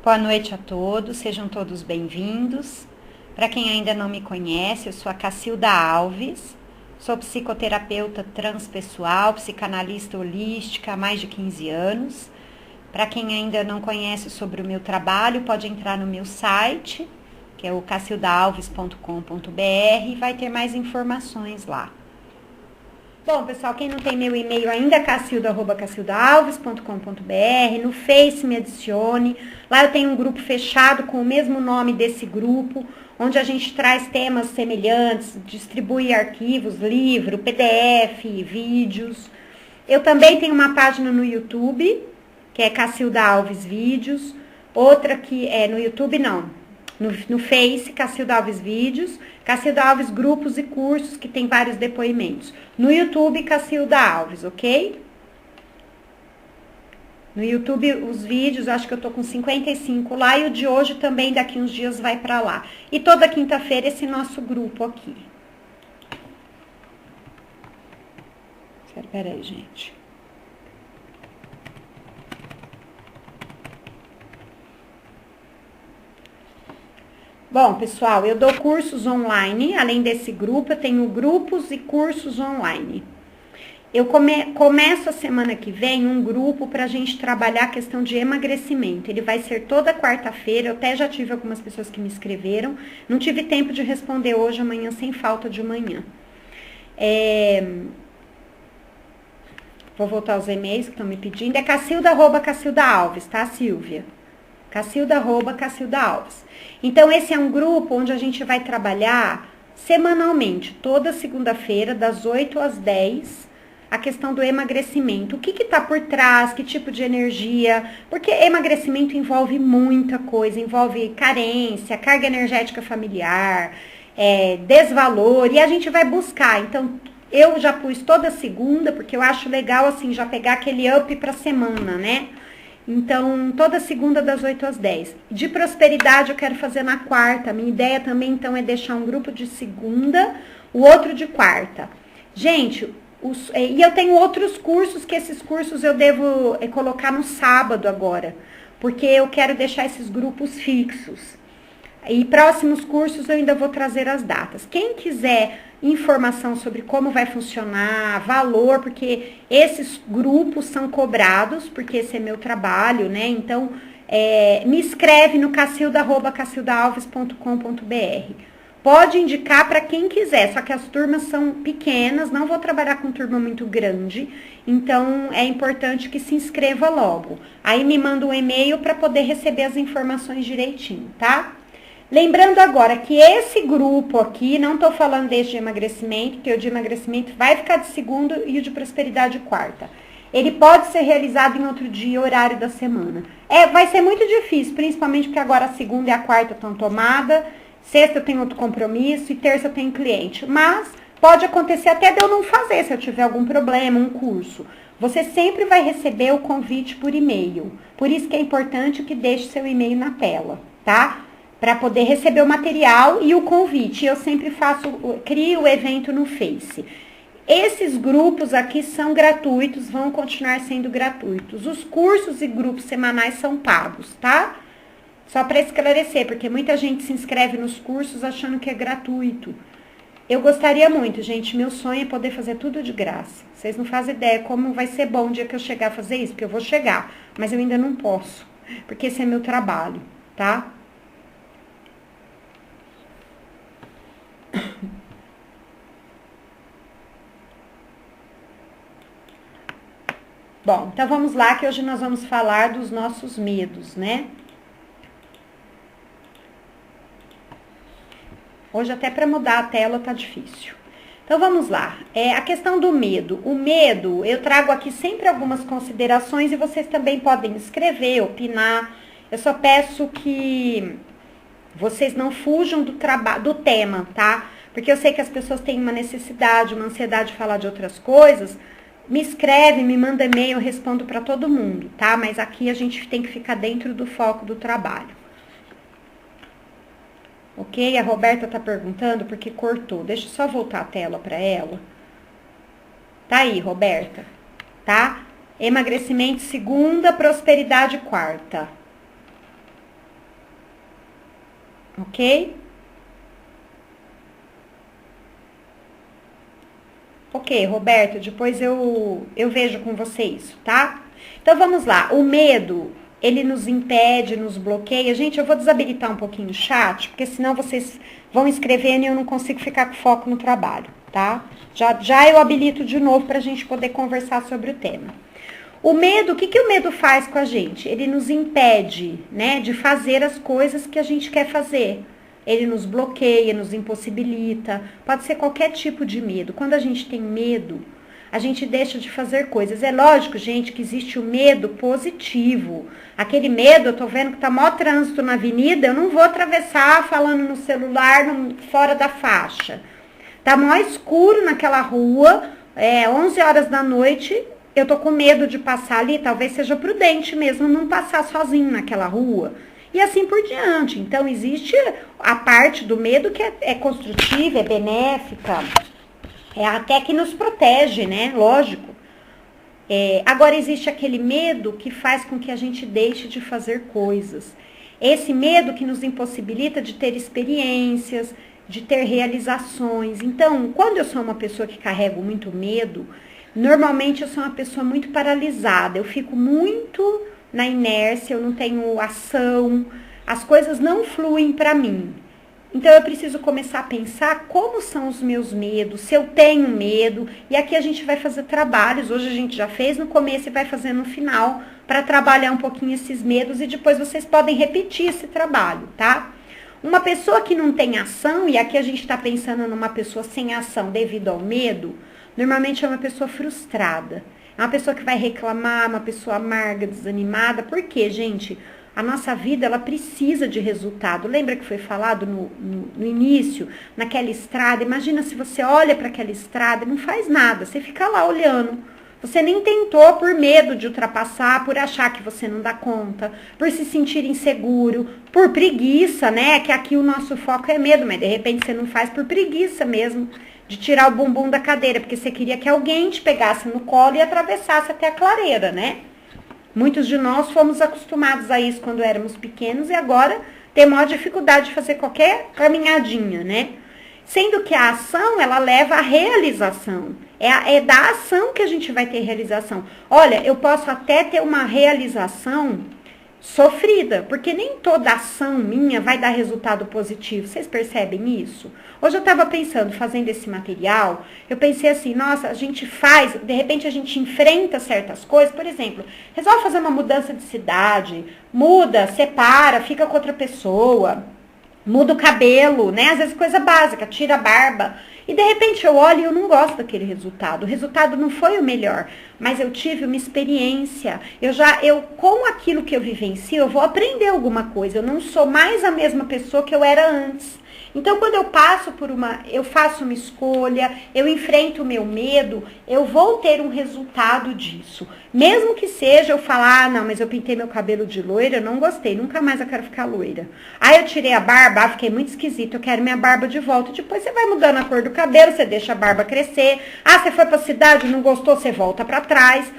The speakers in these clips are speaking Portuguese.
Boa noite a todos, sejam todos bem-vindos. Para quem ainda não me conhece, eu sou a Cacilda Alves, sou psicoterapeuta transpessoal, psicanalista holística há mais de 15 anos. Para quem ainda não conhece sobre o meu trabalho, pode entrar no meu site, que é o cacildaalves.com.br, e vai ter mais informações lá. Bom, pessoal, quem não tem meu e-mail ainda, cacildaalves.com.br, no Face me adicione. Lá eu tenho um grupo fechado com o mesmo nome desse grupo, onde a gente traz temas semelhantes, distribui arquivos, livro, PDF, vídeos. Eu também tenho uma página no YouTube, que é Cacilda Alves Vídeos. Outra que é no YouTube, não. No Face, Cacilda Alves Vídeos, Cacilda Alves Grupos e Cursos, que tem vários depoimentos. No YouTube, Cacilda Alves, ok? No YouTube, os vídeos, acho que eu tô com 55 lá, e o de hoje também, daqui uns dias, vai pra lá. E toda quinta-feira, esse nosso grupo aqui. Peraí, gente. Bom, pessoal, eu dou cursos online, além desse grupo, eu tenho grupos e cursos online. Eu começo a semana que vem um grupo para a gente trabalhar a questão de emagrecimento. Ele vai ser toda quarta-feira, eu até já tive algumas pessoas que me escreveram, não tive tempo de responder hoje, amanhã, sem falta de manhã. Vou voltar aos e-mails que estão me pedindo, é Cacilda Alves, tá, Silvia? Cacilda Alves. Então, esse é um grupo onde a gente vai trabalhar semanalmente, toda segunda-feira, das 8 às 10, a questão do emagrecimento. O que está por trás, que tipo de energia, porque emagrecimento envolve muita coisa, envolve carência, carga energética familiar, desvalor, e a gente vai buscar. Então, eu já pus toda segunda, porque eu acho legal, assim, já pegar aquele up pra semana, né? Então, toda segunda das 8 às 10. De prosperidade eu quero fazer na quarta. Minha ideia também, então, é deixar um grupo de segunda, o outro de quarta. Gente, e eu tenho outros cursos, que esses cursos eu devo colocar no sábado agora. Porque eu quero deixar esses grupos fixos. E próximos cursos eu ainda vou trazer as datas. Quem quiser informação sobre como vai funcionar, valor, porque esses grupos são cobrados, porque esse é meu trabalho, né? Então, me escreve no cacildaalves.com.br. Pode indicar para quem quiser, só que as turmas são pequenas, não vou trabalhar com turma muito grande, então é importante que se inscreva logo. Aí me manda um e-mail para poder receber as informações direitinho, tá? Lembrando agora que esse grupo aqui, não estou falando desse de emagrecimento, que o de emagrecimento vai ficar de segunda e o de prosperidade quarta. Ele pode ser realizado em outro dia, horário da semana. Vai ser muito difícil, principalmente porque agora a segunda e a quarta estão tomadas, sexta eu tenho outro compromisso e terça eu tenho cliente. Mas pode acontecer até de eu não fazer, se eu tiver algum problema, um curso. Você sempre vai receber o convite por e-mail. Por isso que é importante que deixe seu e-mail na tela, tá? Para poder receber o material e o convite. Eu sempre crio o evento no Face. Esses grupos aqui são gratuitos, vão continuar sendo gratuitos. Os cursos e grupos semanais são pagos, tá? Só para esclarecer, porque muita gente se inscreve nos cursos achando que é gratuito. Eu gostaria muito, gente, meu sonho é poder fazer tudo de graça. Vocês não fazem ideia como vai ser bom o dia que eu chegar a fazer isso, porque eu vou chegar, mas eu ainda não posso, porque esse é meu trabalho, tá? Bom, então vamos lá, que hoje nós vamos falar dos nossos medos, né? Hoje até para mudar a tela tá difícil. Então vamos lá, a questão do medo. O medo, eu trago aqui sempre algumas considerações e vocês também podem escrever, opinar. Eu só peço que vocês não fujam do tema, tá? Porque eu sei que as pessoas têm uma necessidade, uma ansiedade de falar de outras coisas. Me escreve, me manda e-mail, eu respondo para todo mundo, tá? Mas aqui a gente tem que ficar dentro do foco do trabalho. Ok? A Roberta tá perguntando porque cortou. Deixa eu só voltar a tela para ela. Tá aí, Roberta. Tá? Emagrecimento segunda, prosperidade quarta. ok? Ok, Roberto, depois eu vejo com você isso, tá? Então vamos lá, o medo, ele nos impede, nos bloqueia. Gente, eu vou desabilitar um pouquinho o chat, porque senão vocês vão escrevendo e eu não consigo ficar com foco no trabalho, tá? Já eu habilito de novo pra gente poder conversar sobre o tema. O medo, o que, que o medo faz com a gente? Ele nos impede, né, de fazer as coisas que a gente quer fazer. Ele nos bloqueia, nos impossibilita. Pode ser qualquer tipo de medo. Quando a gente tem medo, a gente deixa de fazer coisas. É lógico, gente, que existe o medo positivo. Aquele medo, eu tô vendo que tá mó trânsito na avenida, eu não vou atravessar falando no celular fora da faixa. Tá mó escuro naquela rua, 11 horas da noite, eu tô com medo de passar ali, talvez seja prudente mesmo não passar sozinho naquela rua. E assim por diante. Então, existe a parte do medo que é construtiva, é benéfica, é até que nos protege, né? Lógico. Agora, existe aquele medo que faz com que a gente deixe de fazer coisas. Esse medo que nos impossibilita de ter experiências, de ter realizações. Então, quando eu sou uma pessoa que carrego muito medo, normalmente eu sou uma pessoa muito paralisada. Eu fico muito na inércia, eu não tenho ação, as coisas não fluem para mim. Então eu preciso começar a pensar como são os meus medos, se eu tenho medo, e aqui a gente vai fazer trabalhos, hoje a gente já fez no começo e vai fazer no final, para trabalhar um pouquinho esses medos e depois vocês podem repetir esse trabalho, tá? Uma pessoa que não tem ação, e aqui a gente está pensando numa pessoa sem ação devido ao medo, normalmente é uma pessoa frustrada. É uma pessoa que vai reclamar, uma pessoa amarga, desanimada. Por quê, gente? A nossa vida, ela precisa de resultado. Lembra que foi falado no início, naquela estrada? Imagina se você olha para aquela estrada e não faz nada. Você fica lá olhando. Você nem tentou por medo de ultrapassar, por achar que você não dá conta, por se sentir inseguro, por preguiça, né? Que aqui o nosso foco é medo, mas de repente você não faz por preguiça mesmo. De tirar o bumbum da cadeira, porque você queria que alguém te pegasse no colo e atravessasse até a clareira, né? Muitos de nós fomos acostumados a isso quando éramos pequenos e agora tem maior dificuldade de fazer qualquer caminhadinha, né? Sendo que a ação, ela leva à realização. É da ação que a gente vai ter realização. Olha, eu posso até ter uma realização sofrida, porque nem toda ação minha vai dar resultado positivo. Vocês percebem isso? Hoje eu estava pensando, fazendo esse material, eu pensei assim, nossa, a gente faz, de repente a gente enfrenta certas coisas, por exemplo, resolve fazer uma mudança de cidade, muda, separa, fica com outra pessoa, muda o cabelo, né? Às vezes coisa básica, tira a barba. E de repente eu olho e eu não gosto daquele resultado. O resultado não foi o melhor, mas eu tive uma experiência. Eu com aquilo que eu vivencio, eu vou aprender alguma coisa. Eu não sou mais a mesma pessoa que eu era antes. Então, quando eu faço uma escolha, eu enfrento o meu medo, eu vou ter um resultado disso. Mesmo que seja eu falar, não, mas eu pintei meu cabelo de loira, eu não gostei, nunca mais eu quero ficar loira. Aí eu tirei a barba, fiquei muito esquisita, eu quero minha barba de volta. Depois você vai mudando a cor do cabelo, você deixa a barba crescer. Ah, você foi pra cidade, não gostou, você volta pra trás.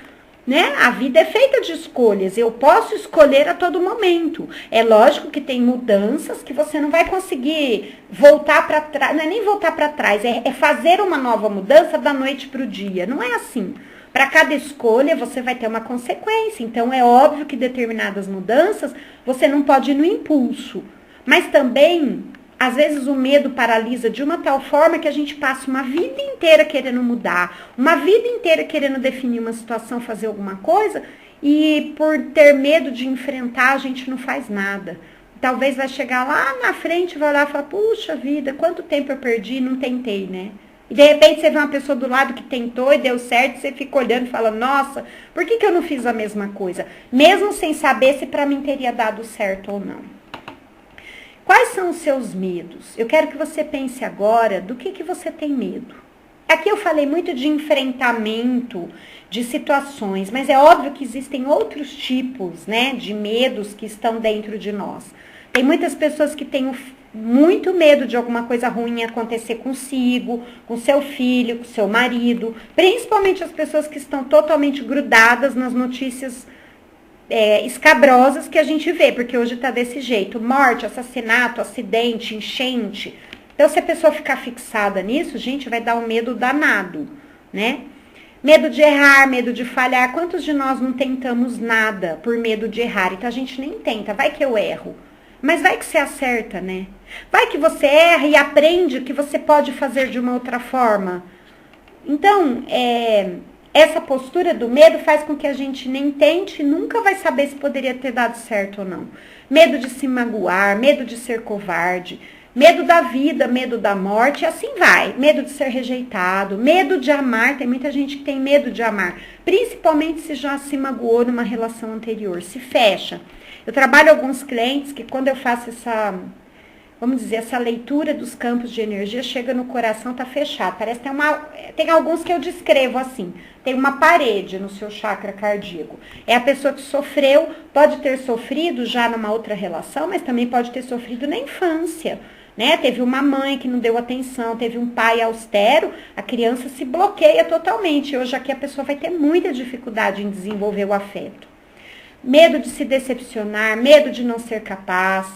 Né? A vida é feita de escolhas, eu posso escolher a todo momento. É lógico que tem mudanças que você não vai conseguir voltar para trás, não é nem voltar para trás, é fazer uma nova mudança da noite para o dia, não é assim. Para cada escolha você vai ter uma consequência, então é óbvio que determinadas mudanças você não pode ir no impulso, mas também às vezes o medo paralisa de uma tal forma que a gente passa uma vida inteira querendo mudar, uma vida inteira querendo definir uma situação, fazer alguma coisa, e por ter medo de enfrentar, a gente não faz nada. Talvez vai chegar lá na frente, vai olhar e falar, puxa vida, quanto tempo eu perdi e não tentei, né? E de repente você vê uma pessoa do lado que tentou e deu certo, e você fica olhando e fala, nossa, por que eu não fiz a mesma coisa? Mesmo sem saber se para mim teria dado certo ou não. Quais são os seus medos? Eu quero que você pense agora do que você tem medo. Aqui eu falei muito de enfrentamento, de situações, mas é óbvio que existem outros tipos, né, de medos que estão dentro de nós. Tem muitas pessoas que têm muito medo de alguma coisa ruim acontecer consigo, com seu filho, com seu marido, principalmente as pessoas que estão totalmente grudadas nas notícias escabrosas que a gente vê, porque hoje tá desse jeito. Morte, assassinato, acidente, enchente. Então, se a pessoa ficar fixada nisso, gente, vai dar um medo danado, né? Medo de errar, medo de falhar. Quantos de nós não tentamos nada por medo de errar? Então, a gente nem tenta. Vai que eu erro. Mas vai que você acerta, né? Vai que você erra e aprende que você pode fazer de uma outra forma. Então, essa postura do medo faz com que a gente nem tente e nunca vai saber se poderia ter dado certo ou não. Medo de se magoar, medo de ser covarde, medo da vida, medo da morte, e assim vai. Medo de ser rejeitado, medo de amar. Tem muita gente que tem medo de amar, principalmente se já se magoou numa relação anterior, se fecha. Eu trabalho alguns clientes que quando eu faço vamos dizer, essa leitura dos campos de energia, chega no coração, tá fechado. Parece que tem alguns que eu descrevo assim. Tem uma parede no seu chakra cardíaco. É a pessoa que sofreu, pode ter sofrido já numa outra relação, mas também pode ter sofrido na infância, né? Teve uma mãe que não deu atenção, teve um pai austero, a criança se bloqueia totalmente. Hoje aqui a pessoa vai ter muita dificuldade em desenvolver o afeto. Medo de se decepcionar, medo de não ser capaz.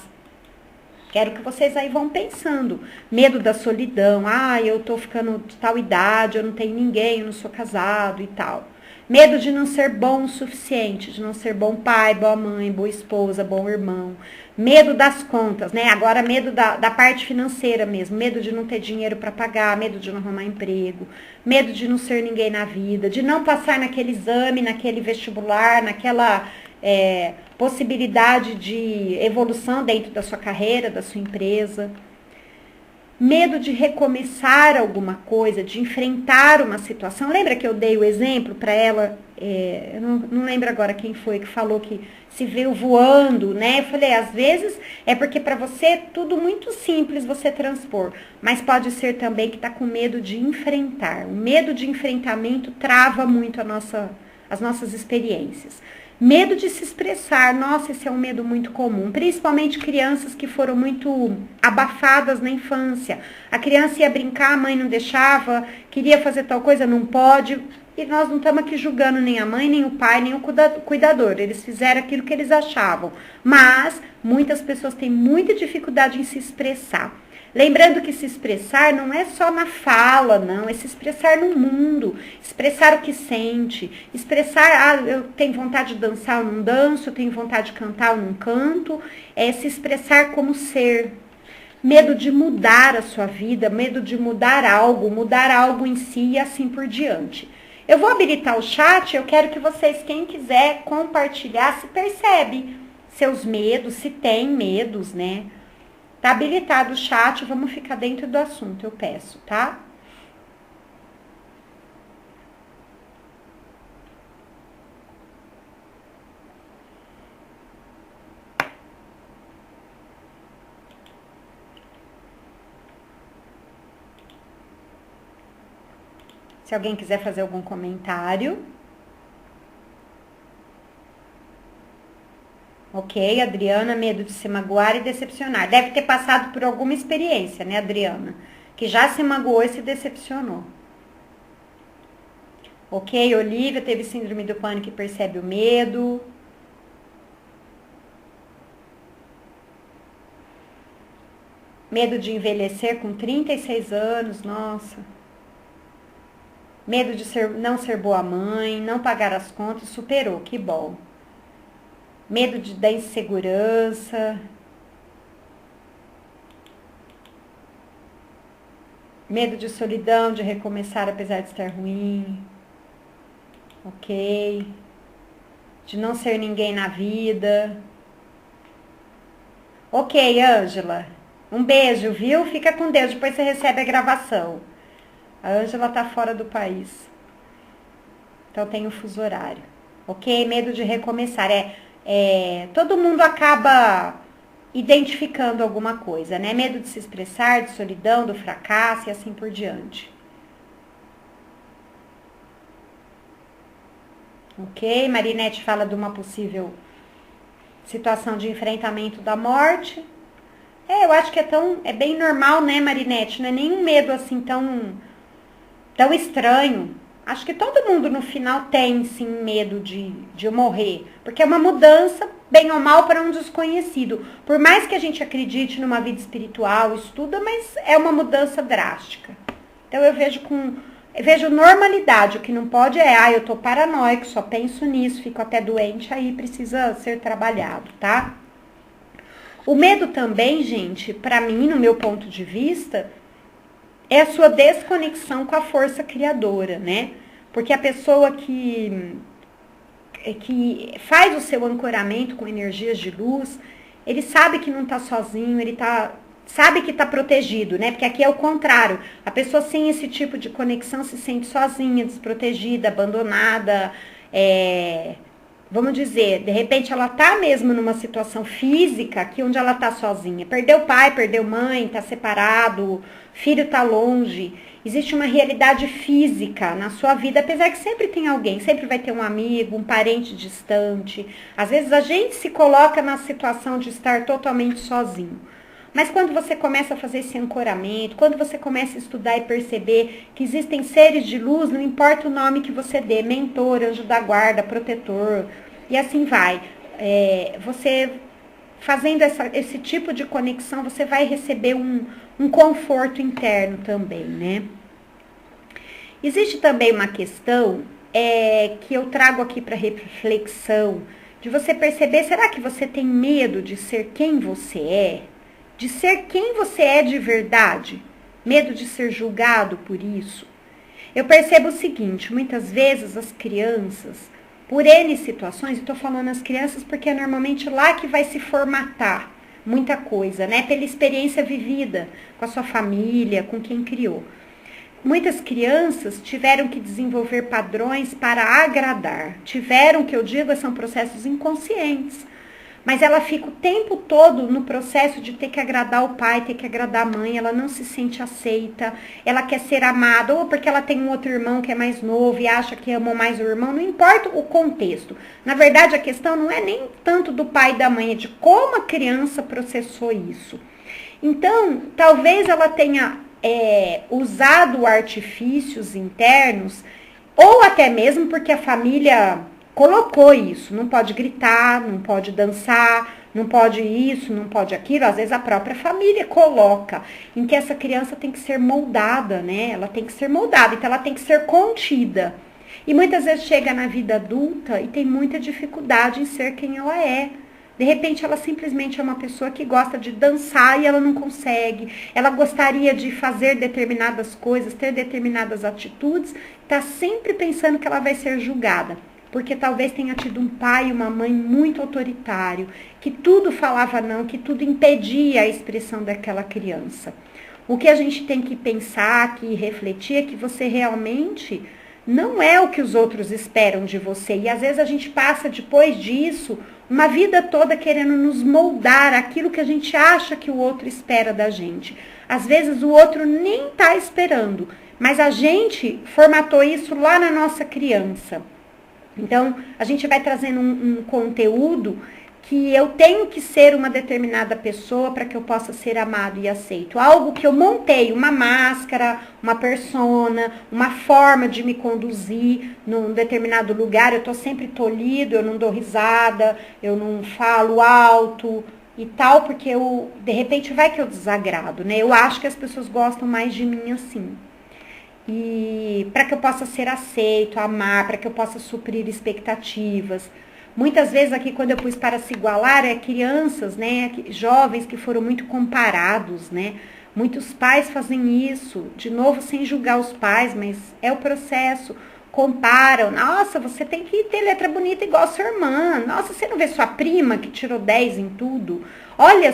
Quero que vocês aí vão pensando. Medo da solidão. Eu tô ficando de tal idade, eu não tenho ninguém, eu não sou casado e tal. Medo de não ser bom o suficiente, de não ser bom pai, boa mãe, boa esposa, bom irmão. Medo das contas, né? Agora medo da parte financeira mesmo. Medo de não ter dinheiro para pagar, medo de não arrumar emprego. Medo de não ser ninguém na vida, de não passar naquele exame, naquele vestibular, naquela... possibilidade de evolução dentro da sua carreira, da sua empresa. Medo de recomeçar alguma coisa, de enfrentar uma situação. Lembra que eu dei o exemplo para ela? Eu não lembro agora quem foi que falou que se veio voando, né? Eu falei, às vezes é porque para você é tudo muito simples você transpor, mas pode ser também que está com medo de enfrentar. O medo de enfrentamento trava muito as nossas experiências. Medo de se expressar, nossa, esse é um medo muito comum, principalmente crianças que foram muito abafadas na infância. A criança ia brincar, a mãe não deixava, queria fazer tal coisa, não pode. E nós não estamos aqui julgando nem a mãe, nem o pai, nem o cuidador. Eles fizeram aquilo que eles achavam. Mas muitas pessoas têm muita dificuldade em se expressar. Lembrando que se expressar não é só na fala, não, é se expressar no mundo, expressar o que sente, expressar, eu tenho vontade de dançar, eu não danço, eu tenho vontade de cantar, eu não canto, é se expressar como ser. Medo de mudar a sua vida, medo de mudar algo em si e assim por diante. Eu vou habilitar o chat, eu quero que vocês, quem quiser compartilhar, se percebe seus medos, se tem medos, né? Tá habilitado o chat, vamos ficar dentro do assunto, eu peço, tá? Se alguém quiser fazer algum comentário. Ok, Adriana, medo de se magoar e decepcionar. Deve ter passado por alguma experiência, né, Adriana? Que já se magoou e se decepcionou. Ok, Olivia, teve síndrome do pânico e percebe o medo. Medo de envelhecer com 36 anos, nossa. Medo de não ser boa mãe, não pagar as contas, superou, que bom. Medo da insegurança. Medo de solidão, de recomeçar apesar de estar ruim. Ok. De não ser ninguém na vida. Ok, Ângela. Um beijo, viu? Fica com Deus, depois você recebe a gravação. A Ângela tá fora do país. Então tem o fuso horário. Ok? Medo de recomeçar. Todo mundo acaba identificando alguma coisa, né? Medo de se expressar, de solidão, do fracasso e assim por diante. Ok? Marinete fala de uma possível situação de enfrentamento da morte. Eu acho que é bem normal, né, Marinete? Não é nenhum medo assim tão estranho. Acho que todo mundo no final tem, sim, medo de morrer. Porque é uma mudança, bem ou mal, para um desconhecido. Por mais que a gente acredite numa vida espiritual, estuda, mas é uma mudança drástica. Então eu vejo normalidade. O que não pode é, eu tô paranoico, só penso nisso, fico até doente, aí precisa ser trabalhado, tá? O medo também, gente, para mim, no meu ponto de vista, é a sua desconexão com a força criadora, né? Porque a pessoa que faz o seu ancoramento com energias de luz, ele sabe que não tá sozinho, sabe que tá protegido, né? Porque aqui é o contrário. A pessoa sem esse tipo de conexão se sente sozinha, desprotegida, abandonada, vamos dizer, de repente ela tá mesmo numa situação física aqui onde ela tá sozinha. Perdeu pai, perdeu mãe, tá separado, filho tá longe. Existe uma realidade física na sua vida, apesar que sempre tem alguém, sempre vai ter um amigo, um parente distante. Às vezes a gente se coloca na situação de estar totalmente sozinho. Mas quando você começa a fazer esse ancoramento, quando você começa a estudar e perceber que existem seres de luz, não importa o nome que você dê, mentor, anjo da guarda, protetor, e assim vai. Você fazendo esse tipo de conexão, você vai receber um conforto interno também, né? Existe também uma questão que eu trago aqui para reflexão, de você perceber, será que você tem medo de ser quem você é? De ser quem você é de verdade? Medo de ser julgado por isso? Eu percebo o seguinte, muitas vezes as crianças, por N situações, estou falando as crianças porque é normalmente lá que vai se formatar muita coisa, né? Pela experiência vivida com a sua família, com quem criou. Muitas crianças tiveram que desenvolver padrões para agradar. Tiveram, que eu digo, são processos inconscientes. Mas ela fica o tempo todo no processo de ter que agradar o pai, ter que agradar a mãe, ela não se sente aceita, ela quer ser amada, ou porque ela tem um outro irmão que é mais novo e acha que amou mais o irmão, não importa o contexto. Na verdade, a questão não é nem tanto do pai e da mãe, é de como a criança processou isso. Então, talvez ela tenha usado artifícios internos, ou até mesmo porque a família colocou isso, não pode gritar, não pode dançar, não pode isso, não pode aquilo, às vezes a própria família coloca, em que essa criança tem que ser moldada, né? Ela tem que ser moldada, então ela tem que ser contida. E muitas vezes chega na vida adulta e tem muita dificuldade em ser quem ela é. De repente ela simplesmente é uma pessoa que gosta de dançar e ela não consegue. Ela gostaria de fazer determinadas coisas, ter determinadas atitudes, está sempre pensando que ela vai ser julgada. Porque talvez tenha tido um pai e uma mãe muito autoritário, que tudo falava não, que tudo impedia a expressão daquela criança. O que a gente tem que pensar, que refletir, é que você realmente não é o que os outros esperam de você. E às vezes a gente passa, depois disso, uma vida toda querendo nos moldar aquilo que a gente acha que o outro espera da gente. Às vezes o outro nem está esperando, mas a gente formatou isso lá na nossa criança. Então, a gente vai trazendo um conteúdo que eu tenho que ser uma determinada pessoa para que eu possa ser amado e aceito. Algo que eu montei, uma máscara, uma persona, uma forma de me conduzir num determinado lugar. Eu estou sempre tolhido, eu não dou risada, eu não falo alto e tal, porque de repente vai que eu desagrado, né? Eu acho que as pessoas gostam mais de mim assim. E para que eu possa ser aceito, amar, para que eu possa suprir expectativas. Muitas vezes aqui, quando eu pus para se igualar, crianças, né, jovens que foram muito comparados, né? Muitos pais fazem isso, de novo, sem julgar os pais, mas é o processo. Comparam, nossa, você tem que ter letra bonita igual a sua irmã. Nossa, você não vê sua prima que tirou 10 em tudo? Olha,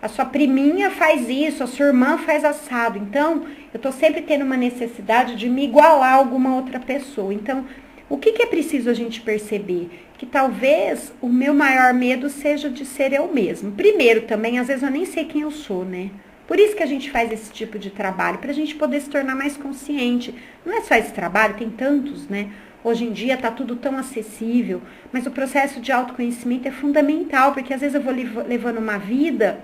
a sua priminha faz isso, a sua irmã faz assado. Então, eu estou sempre tendo uma necessidade de me igualar a alguma outra pessoa. Então, o que é preciso a gente perceber? Que talvez o meu maior medo seja de ser eu mesmo. Primeiro também, às vezes eu nem sei quem eu sou, né? Por isso que a gente faz esse tipo de trabalho, para a gente poder se tornar mais consciente. Não é só esse trabalho, tem tantos, né? Hoje em dia está tudo tão acessível, mas o processo de autoconhecimento é fundamental, porque às vezes eu vou levando uma vida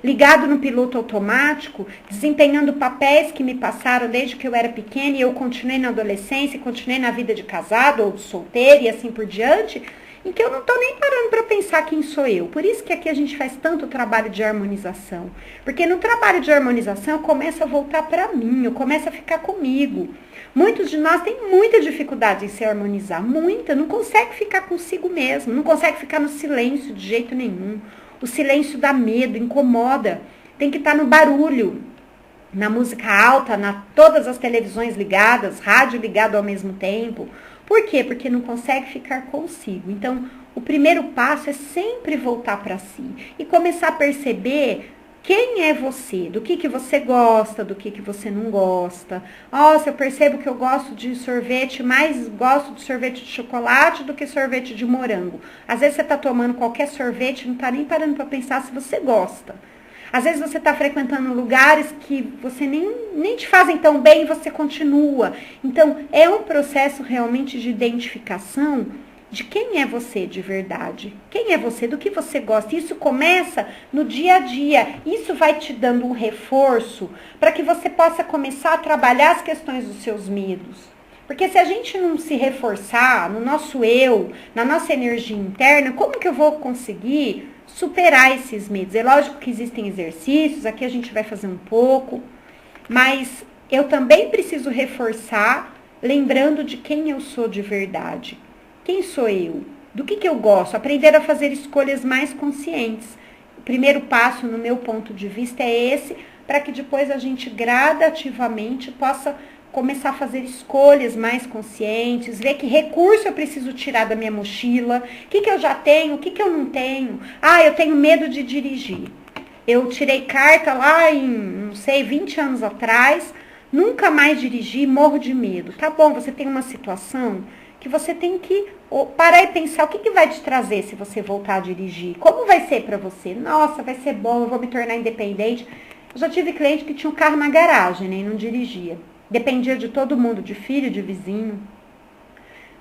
ligado no piloto automático, desempenhando papéis que me passaram desde que eu era pequena e eu continuei na adolescência, continuei na vida de casado ou de solteiro e assim por diante, em que eu não estou nem parando para pensar quem sou eu. Por isso que aqui a gente faz tanto trabalho de harmonização. Porque no trabalho de harmonização eu começo a voltar para mim, eu começo a ficar comigo. Muitos de nós têm muita dificuldade em se harmonizar, muita, não consegue ficar consigo mesmo, não consegue ficar no silêncio de jeito nenhum. O silêncio dá medo, incomoda, tem que estar no barulho, na música alta, todas as televisões ligadas, rádio ligado ao mesmo tempo. Por quê? Porque não consegue ficar consigo. Então, o primeiro passo é sempre voltar para si e começar a perceber quem é você, do que você gosta, do que você não gosta. Nossa, eu percebo que eu gosto de sorvete, mais gosto de sorvete de chocolate do que sorvete de morango. Às vezes você está tomando qualquer sorvete e não está nem parando para pensar se você gosta. Às vezes você está frequentando lugares que você nem te fazem tão bem e você continua. Então, é um processo realmente de identificação de quem é você de verdade. Quem é você, do que você gosta. Isso começa no dia a dia. Isso vai te dando um reforço para que você possa começar a trabalhar as questões dos seus medos. Porque se a gente não se reforçar no nosso eu, na nossa energia interna, como que eu vou conseguir superar esses medos? É lógico que existem exercícios, aqui a gente vai fazer um pouco, mas eu também preciso reforçar, lembrando de quem eu sou de verdade. Quem sou eu? Do que eu gosto? Aprender a fazer escolhas mais conscientes. O primeiro passo, no meu ponto de vista, é esse, para que depois a gente gradativamente possa começar a fazer escolhas mais conscientes, ver que recurso eu preciso tirar da minha mochila, o que eu já tenho, o que eu não tenho. Ah, eu tenho medo de dirigir. Eu tirei carta lá em, não sei, 20 anos atrás, nunca mais dirigi, morro de medo. Tá bom, você tem uma situação que você tem que parar e pensar o que vai te trazer se você voltar a dirigir. Como vai ser para você? Nossa, vai ser bom, eu vou me tornar independente. Eu já tive cliente que tinha um carro na garagem, né, e não dirigia. Dependia de todo mundo, de filho, de vizinho.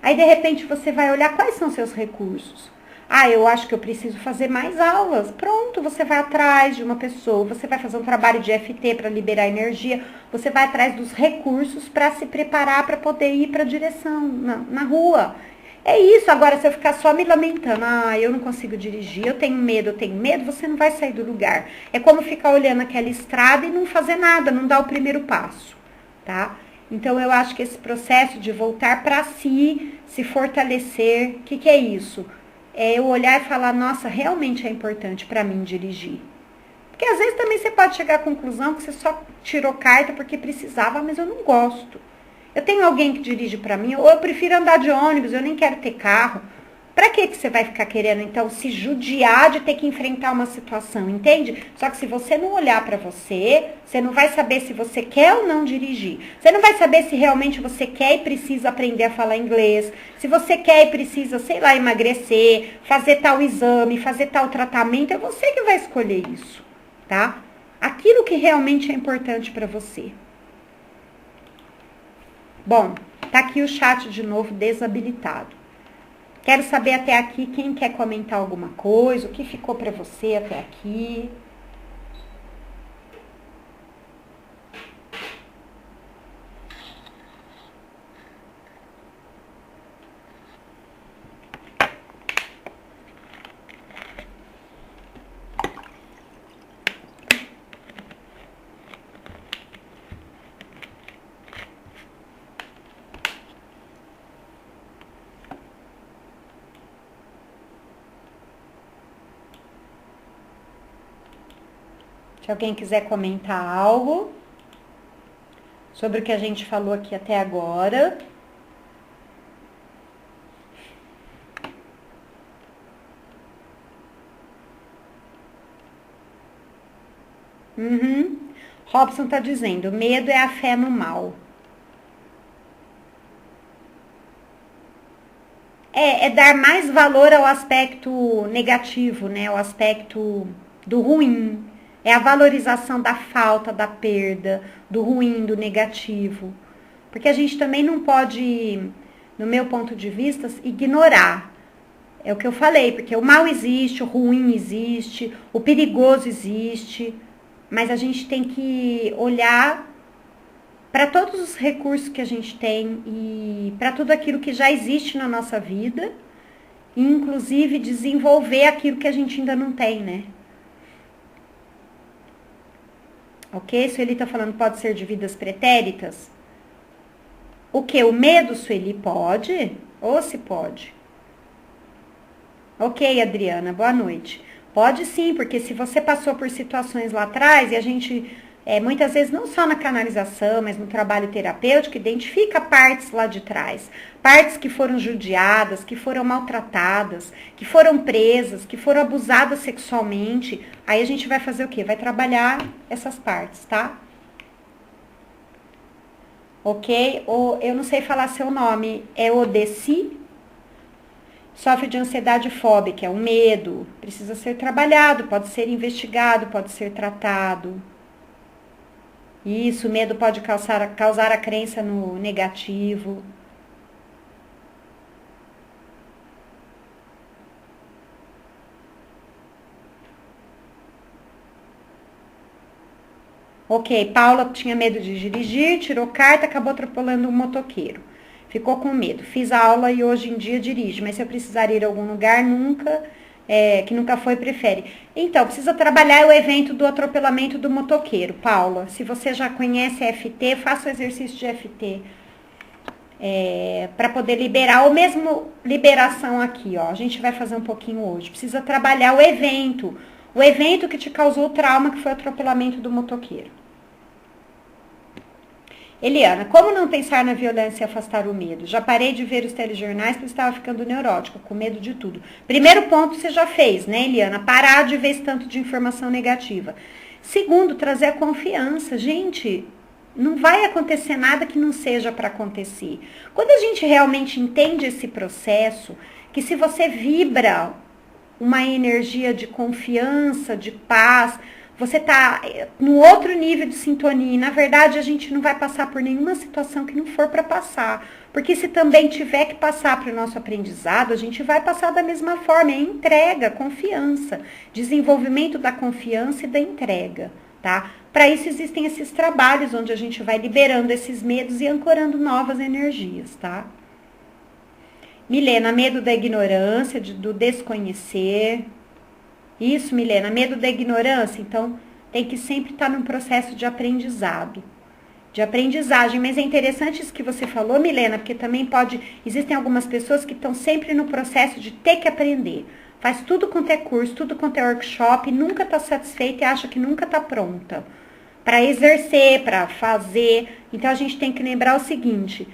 Aí, de repente, você vai olhar quais são seus recursos. Ah, eu acho que eu preciso fazer mais aulas. Pronto, você vai atrás de uma pessoa, você vai fazer um trabalho de FT para liberar energia, você vai atrás dos recursos para se preparar para poder ir para a direção, na rua. É isso. Agora, se eu ficar só me lamentando, eu não consigo dirigir, eu tenho medo, você não vai sair do lugar. É como ficar olhando aquela estrada e não fazer nada, não dar o primeiro passo. Tá? Então, eu acho que esse processo de voltar para si, se fortalecer, o que é isso? É eu olhar e falar, nossa, realmente é importante para mim dirigir. Porque às vezes também você pode chegar à conclusão que você só tirou carta porque precisava, mas eu não gosto. Eu tenho alguém que dirige para mim, ou eu prefiro andar de ônibus, eu nem quero ter carro. Para que você vai ficar querendo, então, se judiar de ter que enfrentar uma situação, entende? Só que se você não olhar para você, você não vai saber se você quer ou não dirigir. Você não vai saber se realmente você quer e precisa aprender a falar inglês. Se você quer e precisa, sei lá, emagrecer, fazer tal exame, fazer tal tratamento, é você que vai escolher isso, tá? Aquilo que realmente é importante para você. Bom, tá aqui o chat de novo desabilitado. Quero saber até aqui quem quer comentar alguma coisa, o que ficou para você até aqui. Se alguém quiser comentar algo sobre o que a gente falou aqui até agora. Robson está dizendo, medo é a fé no mal. É dar mais valor ao aspecto negativo, né? Ao aspecto do ruim. É a valorização da falta, da perda, do ruim, do negativo. Porque a gente também não pode, no meu ponto de vista, ignorar É o que eu falei, porque o mal existe, o ruim existe, o perigoso existe, mas a gente tem que olhar para todos os recursos que a gente tem e para tudo aquilo que já existe na nossa vida, e inclusive desenvolver aquilo que a gente ainda não tem, né? Ok? Sueli tá falando pode ser de vidas pretéritas. O que? O medo, Sueli, pode? Ou se pode? Ok, Adriana, boa noite. Pode sim, porque se você passou por situações lá atrás, e a gente, muitas vezes, não só na canalização, mas no trabalho terapêutico, identifica partes lá de trás. Partes que foram judiadas, que foram maltratadas, que foram presas, que foram abusadas sexualmente. Aí a gente vai fazer o quê? Vai trabalhar essas partes, tá? Ok? Eu não sei falar seu nome. É Odessi? Sofre de ansiedade fóbica, é um medo, precisa ser trabalhado, pode ser investigado, pode ser tratado. Isso, o medo pode causar a crença no negativo. Ok, Paula tinha medo de dirigir, tirou carta, acabou atropelando um motoqueiro. Ficou com medo. Fiz a aula e hoje em dia dirige, mas se eu precisar ir a algum lugar, que nunca foi, prefere. Então, precisa trabalhar o evento do atropelamento do motoqueiro, Paula. Se você já conhece FT, faça o exercício de FT. Para poder liberar, ou mesmo liberação aqui, ó. A gente vai fazer um pouquinho hoje. Precisa trabalhar o evento que te causou o trauma, que foi o atropelamento do motoqueiro. Eliana, como não pensar na violência e afastar o medo? Já parei de ver os telejornais porque estava ficando neurótica, com medo de tudo. Primeiro ponto você já fez, né, Eliana? Parar de ver esse tanto de informação negativa. Segundo, trazer a confiança. Gente, não vai acontecer nada que não seja para acontecer. Quando a gente realmente entende esse processo, que se você vibra uma energia de confiança, de paz, você tá no outro nível de sintonia. E, na verdade, a gente não vai passar por nenhuma situação que não for para passar. Porque se também tiver que passar para o nosso aprendizado, a gente vai passar da mesma forma. É entrega, confiança, desenvolvimento da confiança e da entrega, tá? Para isso existem esses trabalhos onde a gente vai liberando esses medos e ancorando novas energias, tá? Milena, medo da ignorância, do desconhecer. Isso, Milena, medo da ignorância. Então, tem que sempre estar num processo de aprendizado, de aprendizagem. Mas é interessante isso que você falou, Milena, porque também existem algumas pessoas que estão sempre no processo de ter que aprender. Faz tudo quanto é curso, tudo quanto é workshop, nunca está satisfeita e acha que nunca está pronta para exercer, para fazer. Então, a gente tem que lembrar o seguinte,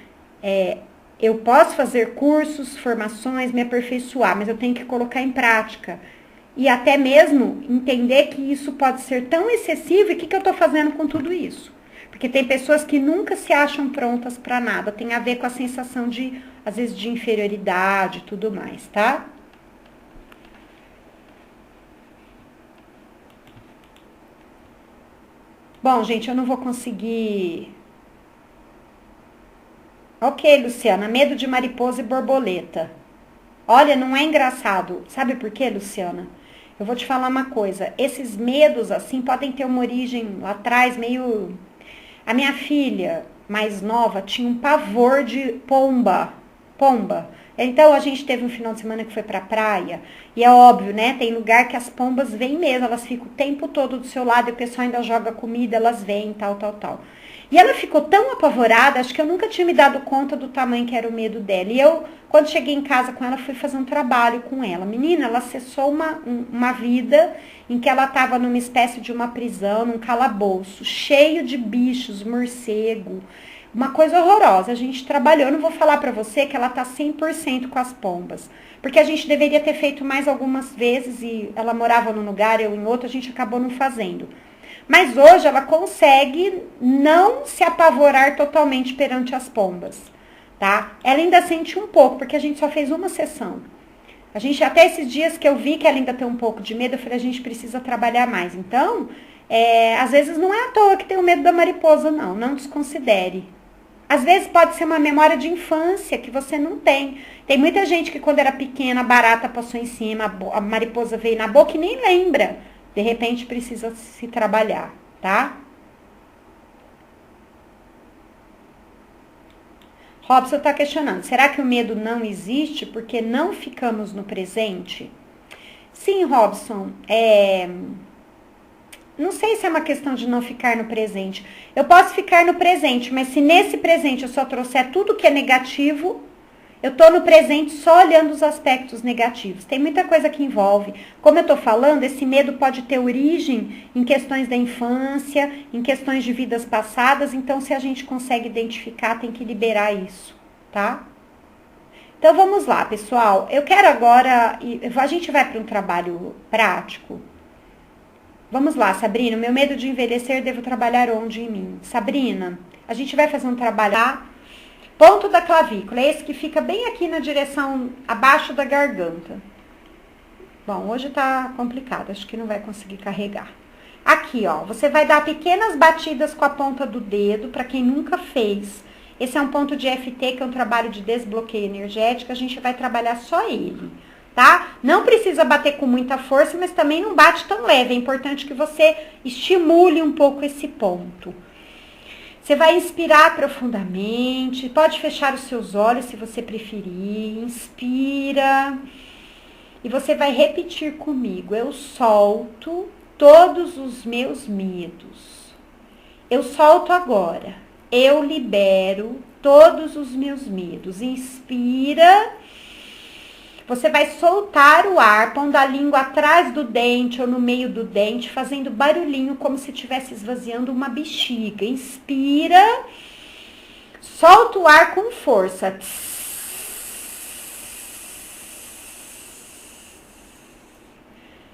eu posso fazer cursos, formações, me aperfeiçoar, mas eu tenho que colocar em prática. E até mesmo entender que isso pode ser tão excessivo e o que eu estou fazendo com tudo isso. Porque tem pessoas que nunca se acham prontas para nada. Tem a ver com a sensação de, às vezes, de inferioridade e tudo mais, tá? Bom, gente, eu não vou conseguir... Ok, Luciana, medo de mariposa e borboleta. Olha, não é engraçado. Sabe por quê, Luciana? Eu vou te falar uma coisa. Esses medos, assim, podem ter uma origem lá atrás, meio... A minha filha mais nova tinha um pavor de pomba. Então, a gente teve um final de semana que foi pra praia. E é óbvio, né? Tem lugar que as pombas vêm mesmo. Elas ficam o tempo todo do seu lado e o pessoal ainda joga comida, elas vêm, tal. E ela ficou tão apavorada, acho que eu nunca tinha me dado conta do tamanho que era o medo dela. E eu, quando cheguei em casa com ela, fui fazer um trabalho com ela. Menina, ela acessou uma vida em que ela estava numa espécie de uma prisão, num calabouço, cheio de bichos, morcego, uma coisa horrorosa. A gente trabalhou, eu não vou falar pra você que ela tá 100% com as pombas. Porque a gente deveria ter feito mais algumas vezes e ela morava num lugar, eu em outro, a gente acabou não fazendo. Mas hoje ela consegue não se apavorar totalmente perante as pombas, tá? Ela ainda sente um pouco, porque a gente só fez uma sessão. A gente, até esses dias que eu vi que ela ainda tem um pouco de medo, eu falei, a gente precisa trabalhar mais. Então, às vezes não é à toa que tem o medo da mariposa, não desconsidere. Às vezes pode ser uma memória de infância que você não tem. Tem muita gente que quando era pequena, a barata passou em cima, a mariposa veio na boca e nem lembra. De repente precisa se trabalhar, tá? Robson está questionando, será que o medo não existe porque não ficamos no presente? Sim, Robson, não sei se é uma questão de não ficar no presente. Eu posso ficar no presente, mas se nesse presente eu só trouxer tudo que é negativo, eu tô no presente só olhando os aspectos negativos. Tem muita coisa que envolve. Como eu tô falando, esse medo pode ter origem em questões da infância, em questões de vidas passadas. Então, se a gente consegue identificar, tem que liberar isso, tá? Então, vamos lá, pessoal. Eu quero agora... A gente vai para um trabalho prático. Vamos lá, Sabrina. Meu medo de envelhecer, devo trabalhar onde em mim? Sabrina, a gente vai fazer um trabalho... Tá? Ponto da clavícula, é esse que fica bem aqui na direção abaixo da garganta. Bom, hoje tá complicado, acho que não vai conseguir carregar. Aqui, ó, você vai dar pequenas batidas com a ponta do dedo, para quem nunca fez. Esse é um ponto de EFT, que é um trabalho de desbloqueio energético, a gente vai trabalhar só ele, tá? Não precisa bater com muita força, mas também não bate tão leve, é importante que você estimule um pouco esse ponto. Você vai inspirar profundamente, pode fechar os seus olhos se você preferir, inspira e você vai repetir comigo, eu solto todos os meus medos, eu solto agora, eu libero todos os meus medos, inspira, você vai soltar o ar, pondo a língua atrás do dente ou no meio do dente, fazendo barulhinho como se estivesse esvaziando uma bexiga. Inspira, solta o ar com força.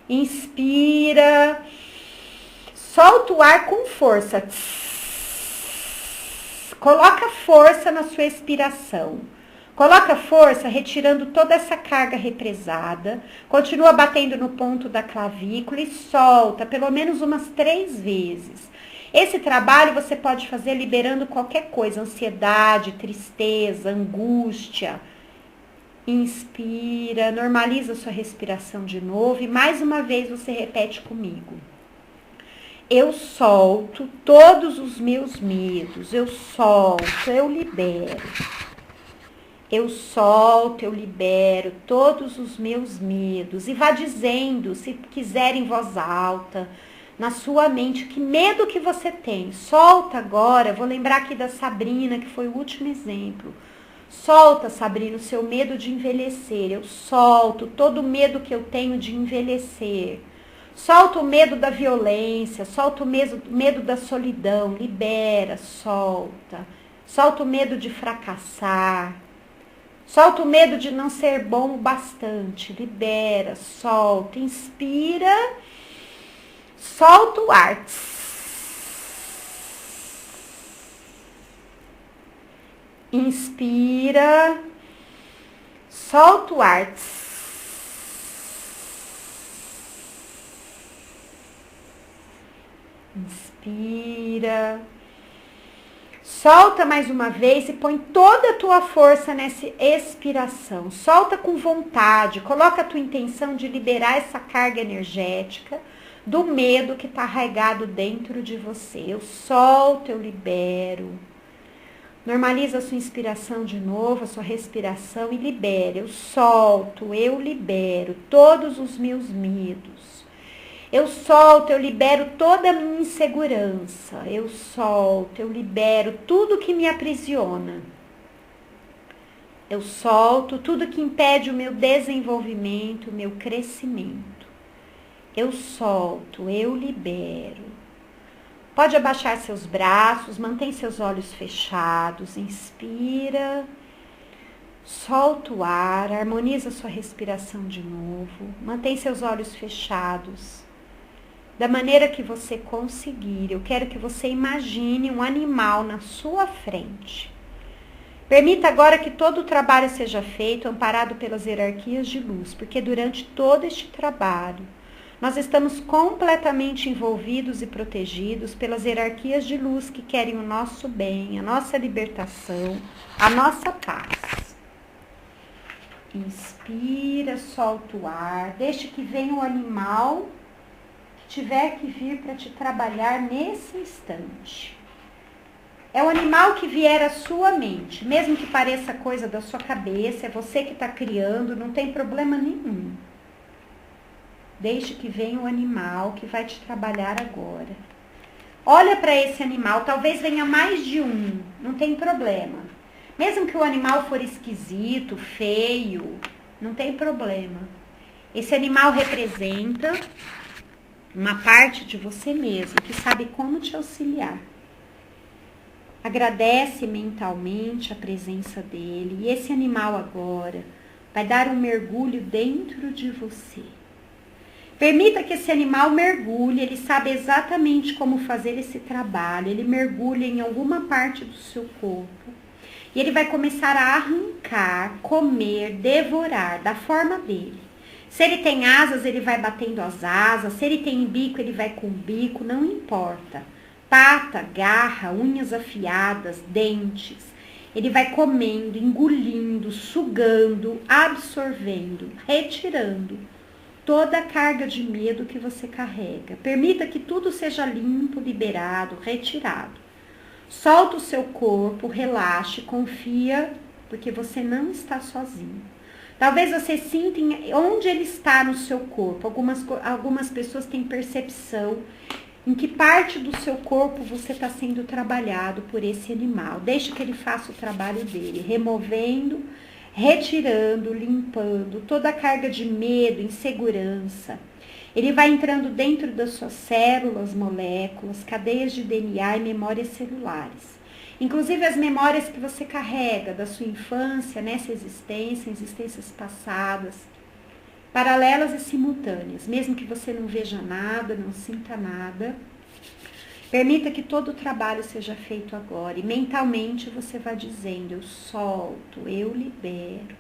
Inspira, solta o ar com força. Coloca força na sua expiração. Coloca força, retirando toda essa carga represada. Continua batendo no ponto da clavícula e solta, pelo menos umas 3 vezes. Esse trabalho você pode fazer liberando qualquer coisa, ansiedade, tristeza, angústia. Inspira, normaliza a sua respiração de novo e mais uma vez você repete comigo. Eu solto todos os meus medos, eu solto, eu libero. Eu solto, eu libero todos os meus medos. E vá dizendo, se quiser em voz alta, na sua mente, que medo que você tem. Solta agora, vou lembrar aqui da Sabrina, que foi o último exemplo. Solta, Sabrina, o seu medo de envelhecer. Eu solto todo o medo que eu tenho de envelhecer. Solta o medo da violência, solta o medo da solidão. Libera, solta. Solta o medo de fracassar. Solta o medo de não ser bom o bastante. Libera, solta, inspira, solta o ar. Inspira, solta o ar. Inspira. Solta mais uma vez e põe toda a tua força nessa expiração. Solta com vontade. Coloca a tua intenção de liberar essa carga energética do medo que está arraigado dentro de você. Eu solto, eu libero. Normaliza a sua inspiração de novo, a sua respiração e libera. Eu solto, eu libero todos os meus medos. Eu solto, eu libero toda a minha insegurança. Eu solto, eu libero tudo que me aprisiona. Eu solto tudo que impede o meu desenvolvimento, o meu crescimento. Eu solto, eu libero. Pode abaixar seus braços, mantém seus olhos fechados. Inspira, solta o ar, harmoniza sua respiração de novo. Mantém seus olhos fechados. Da maneira que você conseguir, eu quero que você imagine um animal na sua frente. Permita agora que todo o trabalho seja feito amparado pelas hierarquias de luz, porque durante todo este trabalho, Nós estamos completamente envolvidos e protegidos pelas hierarquias de luz que querem o nosso bem, a nossa libertação, a nossa paz. Inspira, solta o ar, deixa que venha o animal que tiver que vir para te trabalhar nesse instante. É o animal que vier à sua mente, mesmo que pareça coisa da sua cabeça, é você que está criando, não tem problema nenhum. Deixe que venha o animal que vai te trabalhar agora. Olha para esse animal, talvez venha mais de um, não tem problema. Mesmo que o animal for esquisito, feio, não tem problema. Esse animal representa uma parte de você mesmo que sabe como te auxiliar. Agradece mentalmente a presença dele. E esse animal agora vai dar um mergulho dentro de você. Permita que esse animal mergulhe, ele sabe exatamente como fazer esse trabalho. Ele mergulha em alguma parte do seu corpo. E ele vai começar a arrancar, comer, devorar da forma dele. Se ele tem asas, ele vai batendo as asas. Se ele tem bico, ele vai com o bico, não importa. Pata, garra, unhas afiadas, dentes. Ele vai comendo, engolindo, sugando, absorvendo, retirando toda a carga de medo que você carrega. Permita que tudo seja limpo, liberado, retirado. Solta o seu corpo, relaxe, confia, porque você não está sozinho. Talvez você sinta onde ele está no seu corpo. Algumas pessoas têm percepção em que parte do seu corpo você está sendo trabalhado por esse animal. Deixe que ele faça o trabalho dele, removendo, retirando, limpando toda a carga de medo, insegurança. Ele vai entrando dentro das suas células, moléculas, cadeias de DNA e memórias celulares. Inclusive as memórias que você carrega da sua infância, nessa existência, existências passadas, paralelas e simultâneas, mesmo que você não veja nada, não sinta nada. Permita que todo o trabalho seja feito agora. E mentalmente você vai dizendo, eu solto, eu libero.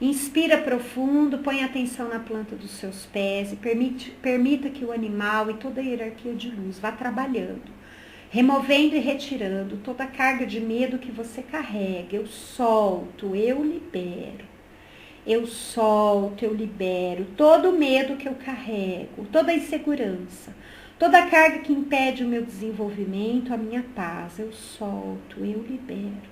Inspira profundo, põe atenção na planta dos seus pés e permita que o animal e toda a hierarquia de luz vá trabalhando, removendo e retirando toda a carga de medo que você carrega. Eu solto, eu libero. Eu solto, eu libero todo o medo que eu carrego, toda a insegurança, toda a carga que impede o meu desenvolvimento, a minha paz. Eu solto, eu libero.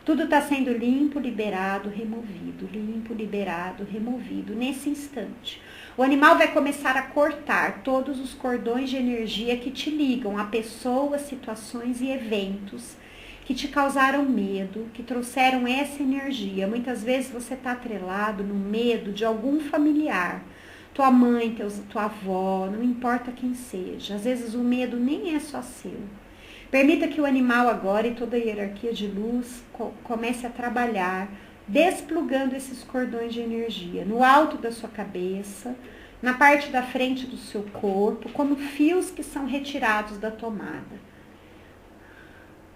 Tudo está sendo limpo, liberado, removido. Limpo, liberado, removido. Nesse instante, o animal vai começar a cortar todos os cordões de energia que te ligam a pessoas, situações e eventos que te causaram medo, que trouxeram essa energia. Muitas vezes você está atrelado no medo de algum familiar, tua mãe, tua avó, não importa quem seja. Às vezes o medo nem é só seu. Permita que o animal agora e toda a hierarquia de luz comece a trabalhar, desplugando esses cordões de energia no alto da sua cabeça, na parte da frente do seu corpo, como fios que são retirados da tomada.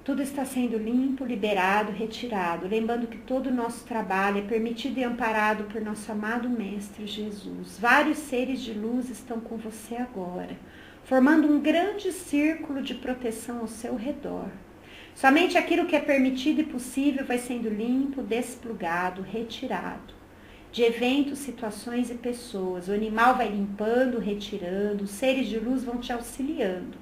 Tudo está sendo limpo, liberado, retirado. Lembrando que todo o nosso trabalho é permitido e amparado por nosso amado Mestre Jesus. Vários seres de luz estão com você agora, formando um grande círculo de proteção ao seu redor. Somente aquilo que é permitido e possível vai sendo limpo, desplugado, retirado. De eventos, situações e pessoas. O animal vai limpando, retirando, os seres de luz vão te auxiliando.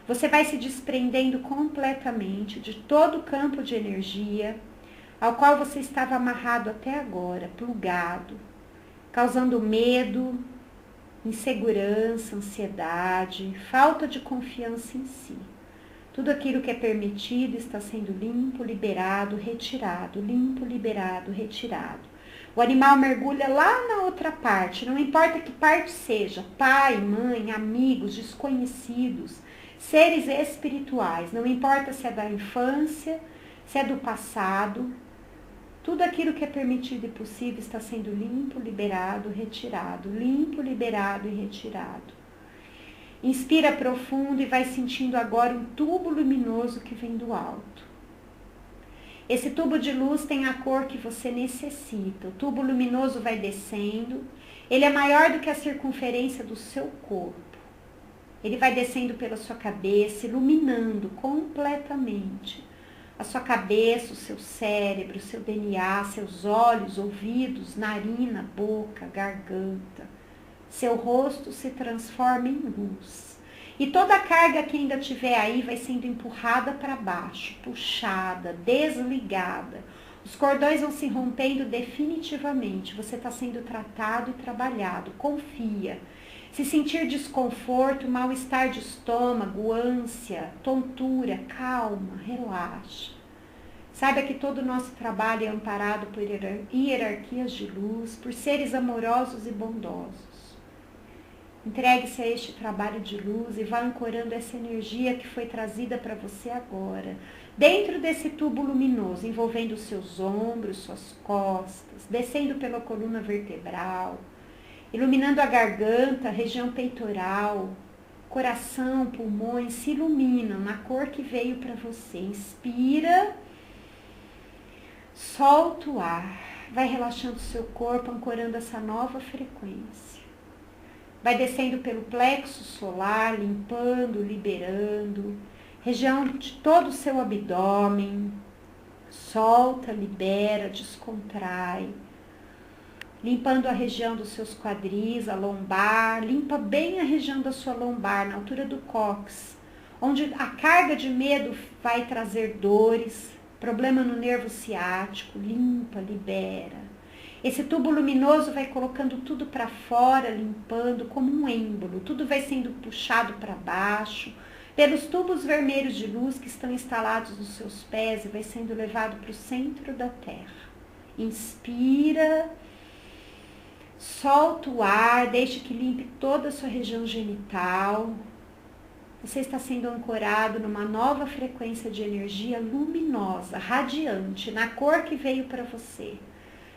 Você vai se desprendendo completamente de todo o campo de energia ao qual você estava amarrado até agora, plugado, causando medo, insegurança, ansiedade, falta de confiança em si. Tudo aquilo que é permitido está sendo limpo, liberado, retirado, limpo, liberado, retirado. O animal mergulha lá na outra parte, não importa que parte seja, pai, mãe, amigos, desconhecidos, seres espirituais, não importa se é da infância, se é do passado, tudo aquilo que é permitido e possível está sendo limpo, liberado, retirado, limpo, liberado e retirado. Inspira profundo e vai sentindo agora um tubo luminoso que vem do alto. Esse tubo de luz tem a cor que você necessita. O tubo luminoso vai descendo Ele é maior do que a circunferência do seu corpo. Ele vai descendo pela sua cabeça, iluminando completamente a sua cabeça, o seu cérebro, o seu DNA, seus olhos, ouvidos, narina, boca, garganta. Seu rosto se transforma em luz. E toda a carga que ainda tiver aí vai sendo empurrada para baixo, puxada, desligada. Os cordões vão se rompendo definitivamente. Você está sendo tratado e trabalhado. Confia. Se sentir desconforto, mal-estar de estômago, ânsia, tontura, calma, relaxa. Saiba que todo o nosso trabalho é amparado por hierarquias de luz, por seres amorosos e bondosos. Entregue-se a este trabalho de luz e vá ancorando essa energia que foi trazida para você agora, dentro desse tubo luminoso, envolvendo os seus ombros, suas costas, descendo pela coluna vertebral, iluminando a garganta, a região peitoral, coração, pulmões, se iluminam na cor que veio para você. Inspira, solta o ar, vai relaxando o seu corpo, ancorando essa nova frequência. Vai descendo pelo plexo solar, limpando, liberando, região de todo o seu abdômen. Solta, libera, descontrai. Limpando a região dos seus quadris, a lombar. Limpa bem a região da sua lombar, na altura do cóccix, onde a carga de medo vai trazer dores, problema no nervo ciático. Limpa, libera. Esse tubo luminoso vai colocando tudo para fora, limpando como um êmbolo. Tudo vai sendo puxado para baixo, pelos tubos vermelhos de luz que estão instalados nos seus pés e vai sendo levado para o centro da Terra. Inspira, solta o ar, deixe que limpe toda a sua região genital. Você está sendo ancorado numa nova frequência de energia luminosa, radiante, na cor que veio para você.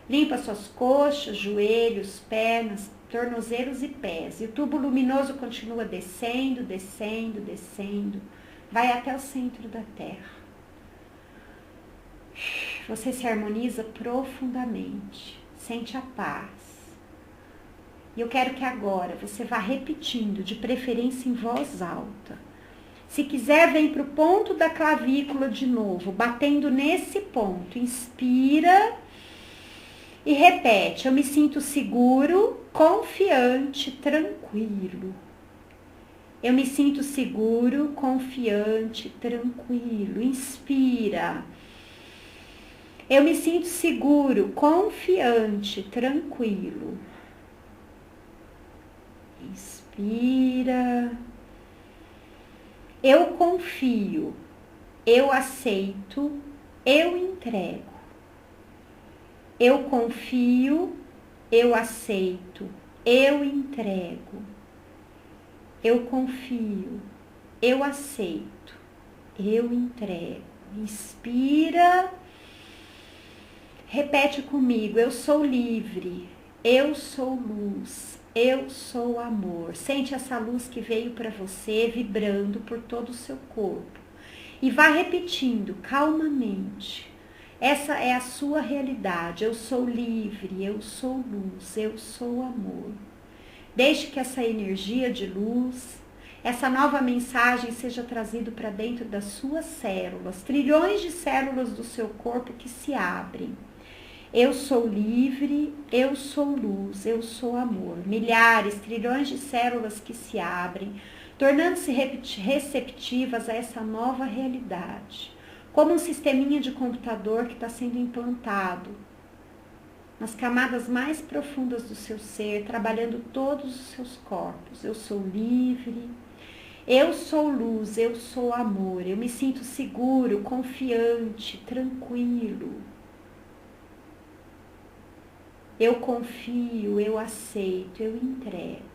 Limpa suas coxas, joelhos, pernas, tornozelos e pés. E o tubo luminoso continua descendo, descendo, descendo. Vai até o centro da Terra. Você se harmoniza profundamente. Sente a paz. E eu quero que agora você vá repetindo, de preferência em voz alta. Se quiser, vem para o ponto da clavícula de novo, batendo nesse ponto. Inspira. E repete, eu me sinto seguro, confiante, tranquilo. Eu me sinto seguro, confiante, tranquilo. Inspira. Eu me sinto seguro, confiante, tranquilo. Inspira. Eu confio, eu aceito, eu entrego. Eu confio, eu aceito, eu entrego. Eu confio, eu aceito, eu entrego. Inspira, repete comigo, eu sou livre, eu sou luz, eu sou amor. Sente essa luz que veio para você vibrando por todo o seu corpo. E vá repetindo calmamente. Essa é a sua realidade. Eu sou livre, eu sou luz, eu sou amor. Deixe que essa energia de luz, essa nova mensagem seja trazida para dentro das suas células, trilhões de células do seu corpo que se abrem. Eu sou livre, eu sou luz, eu sou amor. Milhares, trilhões de células que se abrem, tornando-se receptivas a essa nova realidade. Como um sisteminha de computador que está sendo implantado nas camadas mais profundas do seu ser, trabalhando todos os seus corpos. Eu sou livre, eu sou luz, eu sou amor. Eu me sinto seguro, confiante, tranquilo. Eu confio, eu aceito, eu entrego.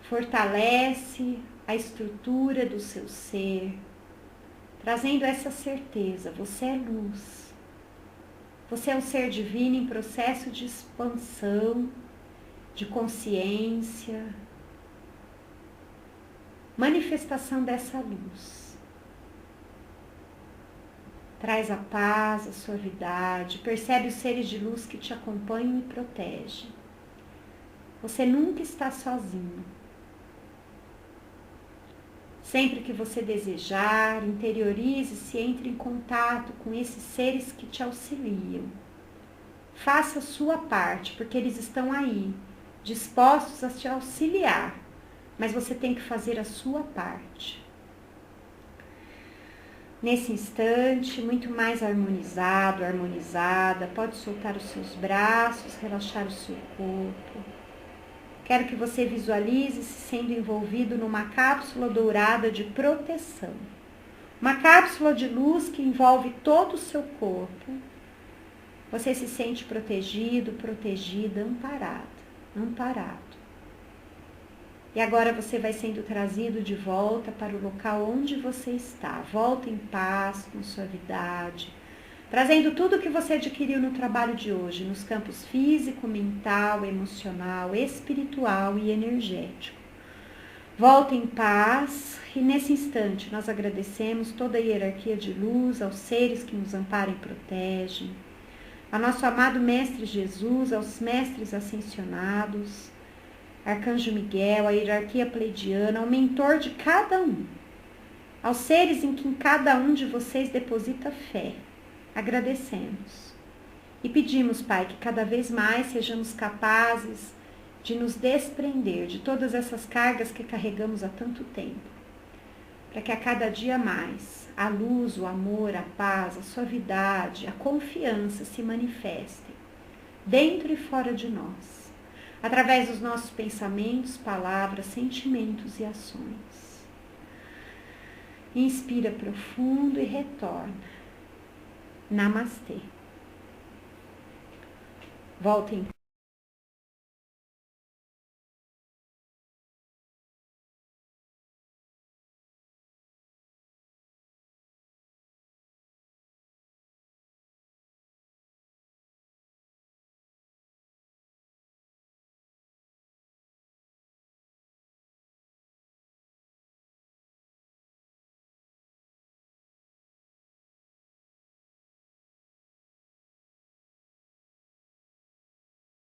Fortalece a estrutura do seu ser, trazendo essa certeza, você é luz. Você é um ser divino em processo de expansão, de consciência, manifestação dessa luz. Traz a paz, a suavidade, percebe os seres de luz que te acompanham e protegem. Você nunca está sozinho. Sempre que você desejar, interiorize-se e entre em contato com esses seres que te auxiliam. Faça a sua parte, porque eles estão aí, dispostos a te auxiliar, mas você tem que fazer a sua parte. Nesse instante, muito mais harmonizado, harmonizada, pode soltar os seus braços, relaxar o seu corpo. Quero que você visualize-se sendo envolvido numa cápsula dourada de proteção. Uma cápsula de luz que envolve todo o seu corpo. Você se sente protegido, protegida, amparado, amparado. E agora você vai sendo trazido de volta para o local onde você está. Volta em paz, com suavidade, trazendo tudo o que você adquiriu no trabalho de hoje, nos campos físico, mental, emocional, espiritual e energético. Volta em paz e nesse instante nós agradecemos toda a hierarquia de luz, aos seres que nos amparam e protegem, a nosso amado Mestre Jesus, aos mestres ascensionados, Arcanjo Miguel, a hierarquia pleidiana, ao mentor de cada um, aos seres em quem cada um de vocês deposita fé. Agradecemos e pedimos, Pai, que cada vez mais sejamos capazes de nos desprender de todas essas cargas que carregamos há tanto tempo, para que a cada dia mais a luz, o amor, a paz, a suavidade, a confiança se manifestem dentro e fora de nós, através dos nossos pensamentos, palavras, sentimentos e ações. Inspira profundo e retorna. Namastê. Volta em